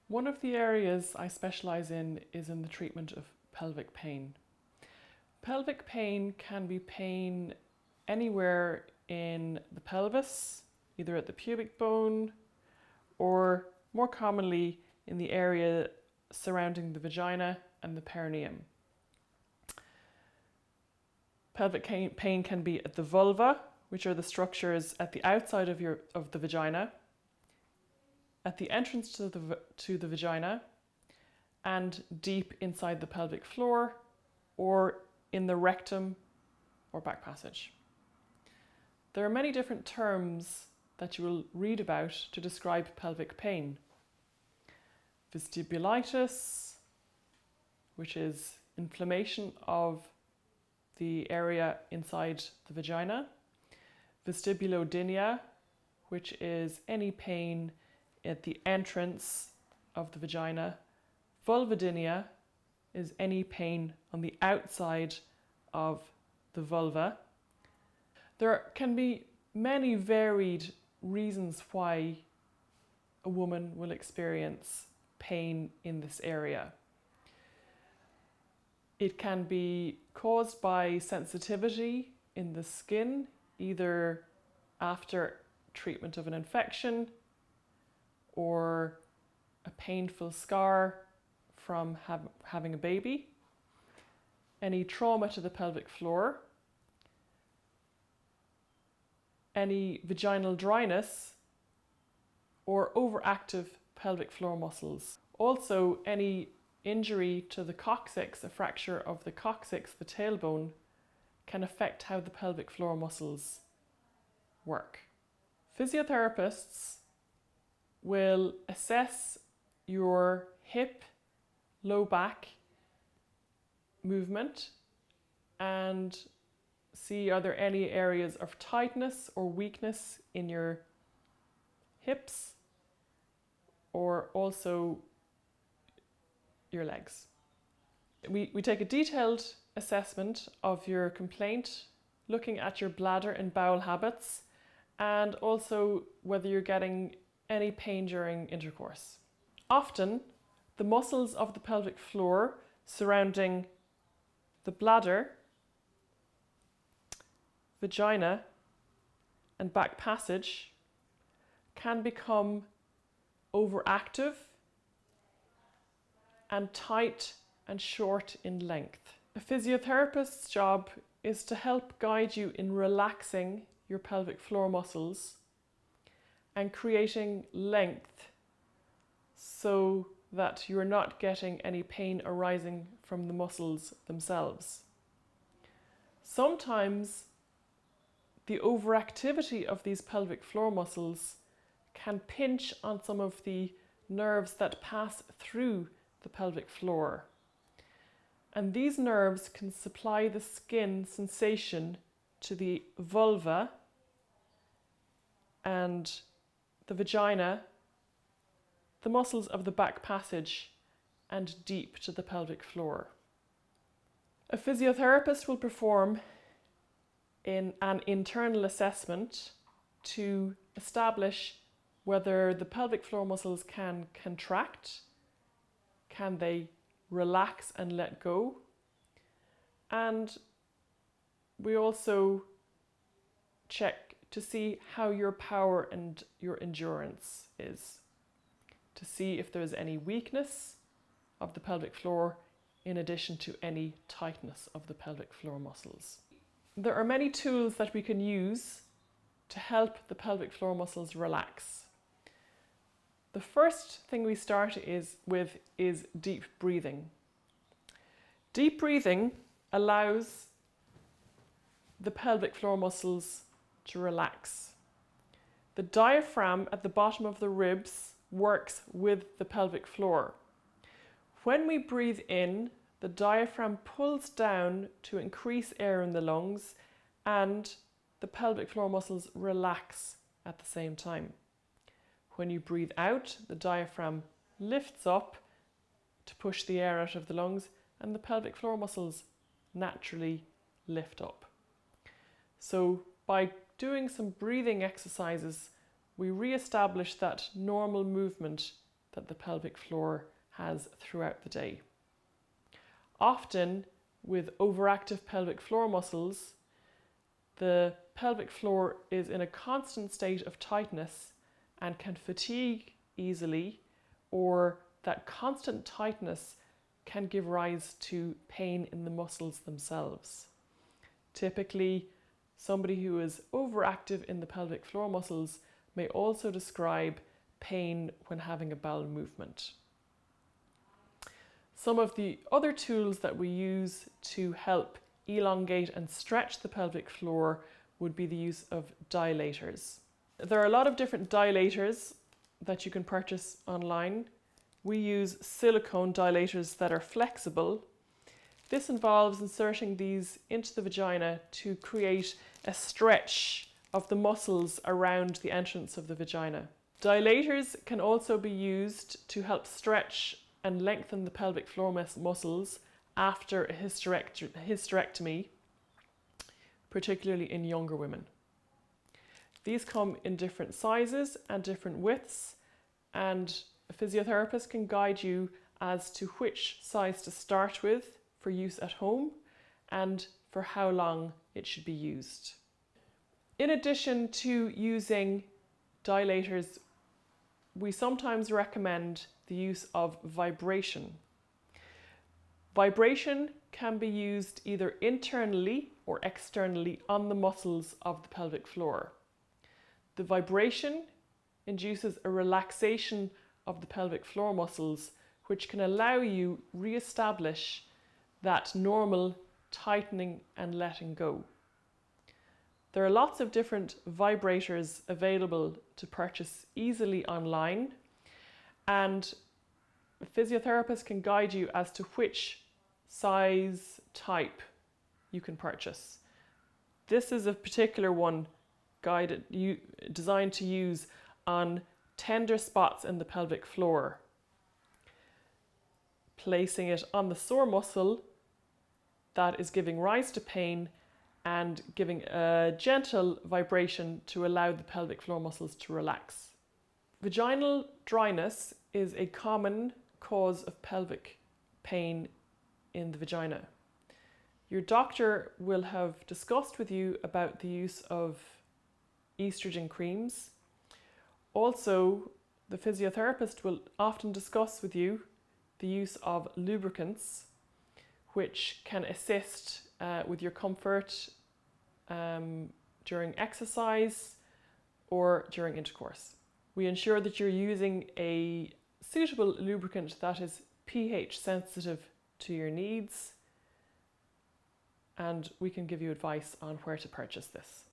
One of the areas I specialise in is in the treatment of pelvic pain. Pelvic pain can be pain anywhere in the pelvis, either at the pubic bone or more commonly in the area surrounding the vagina and the perineum. Pelvic pain can be at the vulva, which are the structures at the outside of the vagina, at the entrance to the vagina, and deep inside the pelvic floor, or in the rectum or back passage. There are many different terms that you will read about to describe pelvic pain. Vestibulitis, which is inflammation of the area inside the vagina. Vestibulodynia, which is any pain at the entrance of the vagina. Vulvodynia is any pain on the outside of the vulva. There can be many varied reasons why a woman will experience pain in this area. It can be caused by sensitivity in the skin, either after treatment of an infection or a painful scar from having a baby, any trauma to the pelvic floor, any vaginal dryness, or overactive pelvic floor muscles. Also, any injury to the coccyx, a fracture of the coccyx, the tailbone, can affect how the pelvic floor muscles work. Physiotherapists will assess your hip, low back movement and see are there any areas of tightness or weakness in your hips or also your legs. We take a detailed assessment of your complaint, looking at your bladder and bowel habits and also whether you're getting any pain during intercourse. Often, the muscles of the pelvic floor surrounding the bladder, vagina, and back passage can become overactive and tight and short in length. A physiotherapist's job is to help guide you in relaxing your pelvic floor muscles and creating length so that you're not getting any pain arising from the muscles themselves. Sometimes the overactivity of these pelvic floor muscles can pinch on some of the nerves that pass through the pelvic floor. And these nerves can supply the skin sensation to the vulva and the vagina, the muscles of the back passage, and deep to the pelvic floor. A physiotherapist will perform an internal assessment to establish whether the pelvic floor muscles can contract, can they relax and let go, and we also check to see how your power and your endurance is, to see if there's any weakness of the pelvic floor in addition to any tightness of the pelvic floor muscles. There are many tools that we can use to help the pelvic floor muscles relax. The first thing we start with is deep breathing. Deep breathing allows the pelvic floor muscles to relax. The diaphragm at the bottom of the ribs works with the pelvic floor. When we breathe in, the diaphragm pulls down to increase air in the lungs and the pelvic floor muscles relax at the same time. When you breathe out, the diaphragm lifts up to push the air out of the lungs and the pelvic floor muscles naturally lift up. So by doing some breathing exercises, we re-establish that normal movement that the pelvic floor has throughout the day. Often, with overactive pelvic floor muscles, the pelvic floor is in a constant state of tightness and can fatigue easily, or that constant tightness can give rise to pain in the muscles themselves. Typically, somebody who is overactive in the pelvic floor muscles may also describe pain when having a bowel movement. Some of the other tools that we use to help elongate and stretch the pelvic floor would be the use of dilators. There are a lot of different dilators that you can purchase online. We use silicone dilators that are flexible. This involves inserting these into the vagina to create a stretch of the muscles around the entrance of the vagina. Dilators can also be used to help stretch and lengthen the pelvic floor muscles after a hysterectomy, particularly in younger women. These come in different sizes and different widths, and a physiotherapist can guide you as to which size to start with for use at home and for how long it should be used. In addition to using dilators, we sometimes recommend the use of vibration. Vibration can be used either internally or externally on the muscles of the pelvic floor. The vibration induces a relaxation of the pelvic floor muscles, which can allow you re-establish that normal tightening and letting go. There are lots of different vibrators available to purchase easily online, and a physiotherapist can guide you as to which size type you can purchase. This is a particular one designed to use on tender spots in the pelvic floor, placing it on the sore muscle that is giving rise to pain and giving a gentle vibration to allow the pelvic floor muscles to relax. Vaginal dryness is a common cause of pelvic pain in the vagina. Your doctor will have discussed with you about the use of estrogen creams. Also, the physiotherapist will often discuss with you the use of lubricants, which can assist with your comfort during exercise or during intercourse. We ensure that you're using a suitable lubricant that is pH sensitive to your needs, and we can give you advice on where to purchase this.